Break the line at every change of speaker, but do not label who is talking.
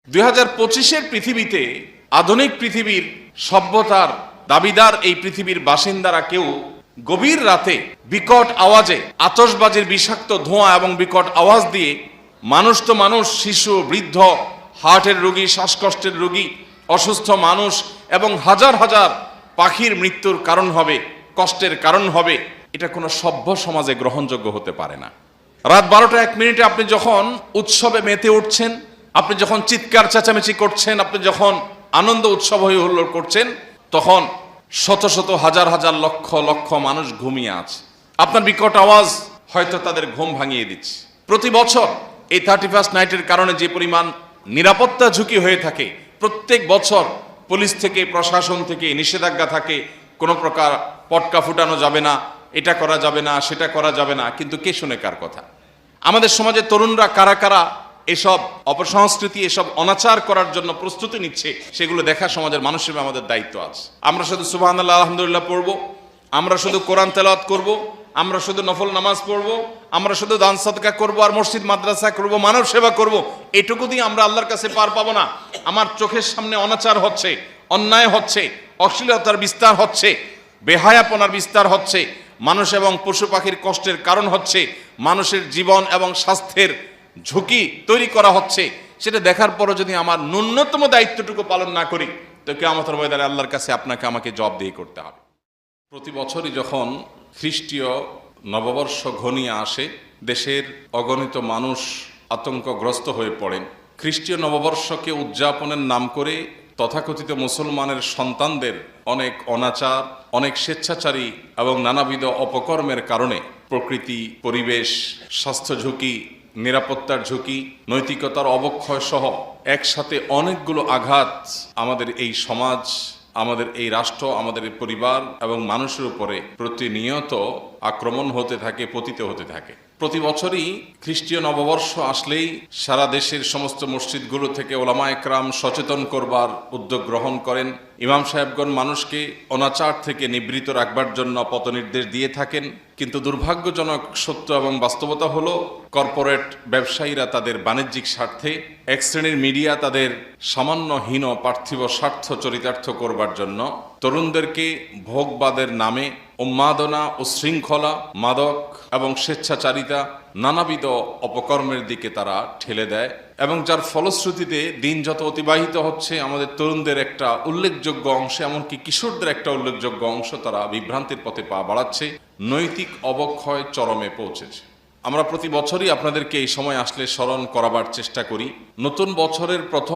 2025-এর পৃথিবীতে আধুনিক পৃথিবীর সভ্যতার দাবিদার এই পৃথিবীর বাসিন্দারা কেউ গভীর রাতে বিকট আওয়াজে আতশবাজির বিষাক্ত ধোঁয়া এবং বিকট আওয়াজ দিয়ে মানুষ তো মানুষ, শিশু, বৃদ্ধ, হার্টের রোগী, শ্বাসকষ্টের রোগী, অসুস্থ মানুষ এবং হাজার হাজার পাখির মৃত্যুর কারণ হবে, কষ্টের কারণ হবে, এটা কোনো সভ্য সমাজে গ্রহণযোগ্য হতে পারে না। রাত 12টা 1 মিনিটে আপনি যখন উৎসবে মেতে উঠছেন, আপনি যখন চিৎকার চেঁচামেচি করছেন, আপনি যখন আনন্দ উৎসব হয়ে হুল্লোড় করছেন, তখন শত শত হাজার হাজার লক্ষ লক্ষ মানুষ ঘুমিয়ে আছে। আপনার বিকট আওয়াজ হয়তো তাদের ঘুম ভাঙিয়ে দিচ্ছে। প্রতি বছর এই 31st নাইটের কারণে যে পরিমাণ নিরাপত্তা ঝুঁকি হয়ে থাকে, প্রত্যেক বছর পুলিশ থেকে, প্রশাসন থেকে নিষেধাজ্ঞা থাকে, কোনো প্রকার পটকা ফুটানো যাবে না, এটা করা যাবে না, সেটা করা যাবে না, কিন্তু কে শুনে কার কথা? আমাদের সমাজে তরুণরা কারা কারা এসব অপসংস্কৃতি, এসব অনাচার করার জন্য প্রস্তুতি নিচ্ছে, সেগুলো দেখা সমাজের মানুষের আমাদের দায়িত্ব আছে। আমরা শুধু সুবহানাল্লাহ আলহামদুলিল্লাহ পড়বো, আমরা শুধু কোরআন তেলাওয়াত করব, আমরা শুধু নফল নামাজ পড়ব, আমরা শুধু দান সদকা করব আর মসজিদ মাদ্রাসা করব, মানব সেবা করব, এটুকু দিয়ে আমরা আল্লাহর কাছে পার পাবো না। আমার চোখের সামনে অনাচার হচ্ছে, অন্যায় হচ্ছে, অশ্লীলতার বিস্তার হচ্ছে, বেহায়াপনার বিস্তার হচ্ছে, মানুষ এবং পশু পাখির কষ্টের কারণ হচ্ছে, মানুষের জীবন এবং স্বাস্থ্যের ঝুঁকি তৈরি করা হচ্ছে, সেটা দেখার পরও যদি আমার ন্যূনতম দায়িত্বটুকু পালন না করি, তো কিয়ামতের ময়দানে আল্লাহর কাছে আপনাকে আমাকে জবাবদিহি করতে হবে। প্রতি বছরই যখন খ্রিস্টীয় নববর্ষ ঘনিয়ে আসে, দেশের অগণিত মানুষ আতঙ্কগ্রস্ত হয়ে পড়েন। খ্রিস্টীয় নববর্ষকে উদযাপনের নাম করে তথাকথিত মুসলমানের সন্তানদের অনেক অনাচার, অনেক স্বেচ্ছাচারী এবং নানাবিধ অপকর্মের কারণে প্রকৃতি, পরিবেশ, স্বাস্থ্য ঝুঁকি, নিরাপত্তার ঝুঁকি, নৈতিকতার অবক্ষয় সহ একসাথে অনেকগুলো আঘাত আমাদের এই সমাজ, আমাদের এই রাষ্ট্র, আমাদের এই পরিবার এবং মানুষের উপরে প্রতিনিয়ত আক্রমণ হতে থাকে, পতিত হতে থাকে। প্রতি বছরই খ্রিস্টীয় নববর্ষ আসলেই সারা দেশের সমস্ত মসজিদগুলো থেকে ওলামা একরাম সচেতন করবার উদ্যোগ গ্রহণ করেন। ইমাম সাহেবগণ মানুষকে অনাচার থেকে নিবৃত রাখবার জন্য পথনির্দেশ দিয়ে থাকেন। কিন্তু দুর্ভাগ্যজনক সত্য এবং বাস্তবতা হলো, কর্পোরেট ব্যবসায়ীরা তাদের বাণিজ্যিক স্বার্থে, এক শ্রেণীর মিডিয়া তাদের সামান্য হীন পার্থিব স্বার্থ চরিতার্থ করবার জন্য তরুণদেরকে ভোগবাদের নামে উন্মাদনা, উশৃঙ্খলা, মাদক এবং স্বেচ্ছাচারিতা, নানাবিধ অপকর্মের দিকে তারা ঠেলে দেয়, এবং যার ফলশ্রুতিতে দিন যত অতিবাহিত হচ্ছে, আমাদের তরুণদের একটা উল্লেখযোগ্য অংশ, এমনকি কিশোরদের একটা উল্লেখযোগ্য অংশ তারা বিভ্রান্তির পথে পা বাড়াচ্ছে, নৈতিক অবক্ষয় চরমে পৌঁছেছে। আমরা প্রতি বছরই আপনাদেরকে এই সময় আসলে স্মরণ করাবার চেষ্টা করি। নতুন বছরের প্রথম